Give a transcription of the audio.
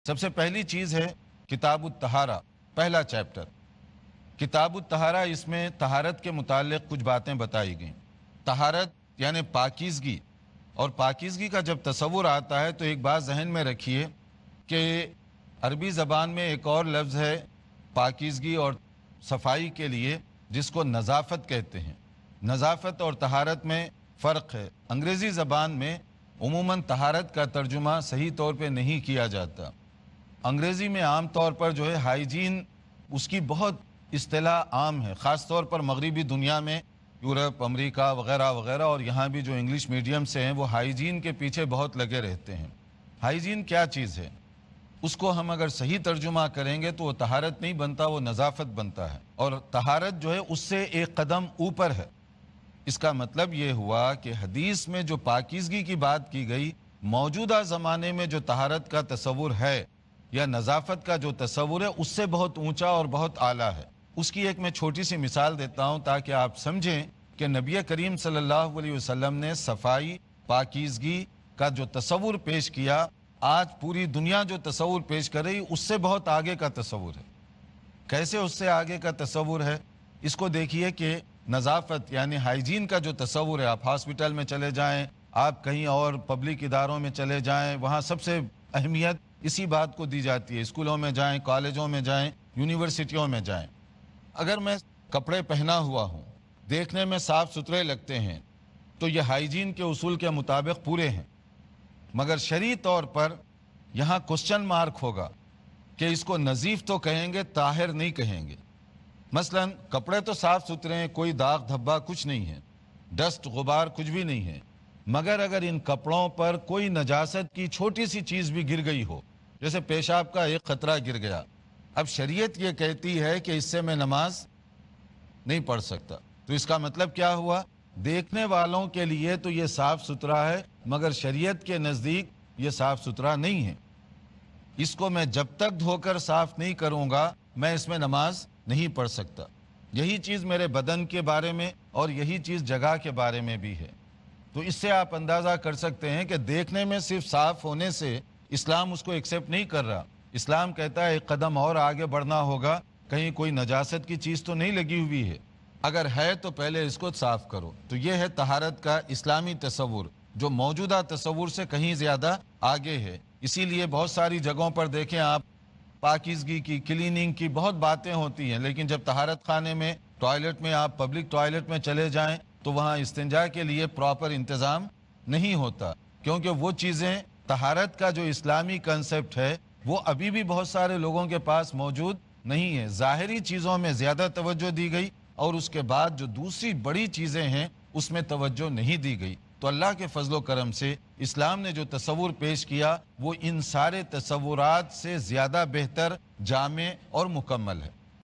سب سے پہلی چیز ہے کتاب الطہارہ، پہلا چیپٹر کتاب الطہارہ۔ اس میں طہارت کے متعلق کچھ باتیں بتائی گئیں۔ طہارت یعنی پاکیزگی، اور پاکیزگی کا جب تصور آتا ہے تو ایک بات ذہن میں رکھیے کہ عربی زبان میں ایک اور لفظ ہے پاکیزگی اور صفائی کے لیے، جس کو نظافت کہتے ہیں۔ نظافت اور طہارت میں فرق ہے۔ انگریزی زبان میں عموماً طہارت کا ترجمہ صحیح طور پہ نہیں کیا جاتا۔ انگریزی میں عام طور پر جو ہے ہائیجین، اس کی بہت اصطلاح عام ہے، خاص طور پر مغربی دنیا میں، یورپ، امریکہ وغیرہ وغیرہ، اور یہاں بھی جو انگلش میڈیم سے ہیں وہ ہائیجین کے پیچھے بہت لگے رہتے ہیں۔ ہائیجین کیا چیز ہے؟ اس کو ہم اگر صحیح ترجمہ کریں گے تو وہ طہارت نہیں بنتا، وہ نظافت بنتا ہے، اور طہارت جو ہے اس سے ایک قدم اوپر ہے۔ اس کا مطلب یہ ہوا کہ حدیث میں جو پاکیزگی کی بات کی گئی، موجودہ زمانے میں جو طہارت کا تصور ہے یا نظافت کا جو تصور ہے، اس سے بہت اونچا اور بہت اعلیٰ ہے۔ اس کی ایک میں چھوٹی سی مثال دیتا ہوں تاکہ آپ سمجھیں کہ نبی کریم صلی اللہ علیہ وسلم نے صفائی، پاکیزگی کا جو تصور پیش کیا، آج پوری دنیا جو تصور پیش کر رہی اس سے بہت آگے کا تصور ہے۔ کیسے اس سے آگے کا تصور ہے؟ اس کو دیکھیے کہ نظافت یعنی ہائیجین کا جو تصور ہے، آپ ہاسپٹل میں چلے جائیں، آپ کہیں اور پبلک اداروں میں چلے جائیں، وہاں سب سے اہمیت اسی بات کو دی جاتی ہے۔ اسکولوں میں جائیں، کالجوں میں جائیں، یونیورسٹیوں میں جائیں، اگر میں کپڑے پہنا ہوا ہوں، دیکھنے میں صاف ستھرے لگتے ہیں، تو یہ ہائیجین کے اصول کے مطابق پورے ہیں، مگر شرعی طور پر یہاں کوسچن مارک ہوگا کہ اس کو نظیف تو کہیں گے، طاہر نہیں کہیں گے۔ مثلا کپڑے تو صاف ستھرے ہیں، کوئی داغ دھبا کچھ نہیں ہے، ڈسٹ غبار کچھ بھی نہیں ہے، مگر اگر ان کپڑوں پر کوئی نجاست کی چھوٹی سی چیز بھی گر گئی ہو، جیسے پیشاب کا ایک قطرہ گر گیا، اب شریعت یہ کہتی ہے کہ اس سے میں نماز نہیں پڑھ سکتا۔ تو اس کا مطلب کیا ہوا؟ دیکھنے والوں کے لیے تو یہ صاف ستھرا ہے، مگر شریعت کے نزدیک یہ صاف ستھرا نہیں ہے۔ اس کو میں جب تک دھو کر صاف نہیں کروں گا، میں اس میں نماز نہیں پڑھ سکتا۔ یہی چیز میرے بدن کے بارے میں اور یہی چیز جگہ کے بارے میں بھی ہے۔ تو اس سے آپ اندازہ کر سکتے ہیں کہ دیکھنے میں صرف صاف ہونے سے اسلام اس کو ایکسیپٹ نہیں کر رہا۔ اسلام کہتا ہے ایک قدم اور آگے بڑھنا ہوگا، کہیں کوئی نجاست کی چیز تو نہیں لگی ہوئی ہے، اگر ہے تو پہلے اس کو صاف کرو۔ تو یہ ہے طہارت کا اسلامی تصور، جو موجودہ تصور سے کہیں زیادہ آگے ہے۔ اسی لیے بہت ساری جگہوں پر دیکھیں آپ، پاکیزگی کی، کلیننگ کی بہت باتیں ہوتی ہیں، لیکن جب طہارت خانے میں، ٹوائلٹ میں، آپ پبلک ٹوائلٹ میں چلے جائیں تو وہاں استنجا کے لیے پراپر انتظام نہیں ہوتا، کیونکہ وہ چیزیں، طہارت کا جو اسلامی کنسپٹ ہے وہ ابھی بھی بہت سارے لوگوں کے پاس موجود نہیں ہے۔ ظاہری چیزوں میں زیادہ توجہ دی گئی، اور اس کے بعد جو دوسری بڑی چیزیں ہیں اس میں توجہ نہیں دی گئی۔ تو اللہ کے فضل و کرم سے اسلام نے جو تصور پیش کیا وہ ان سارے تصورات سے زیادہ بہتر، جامع اور مکمل ہے۔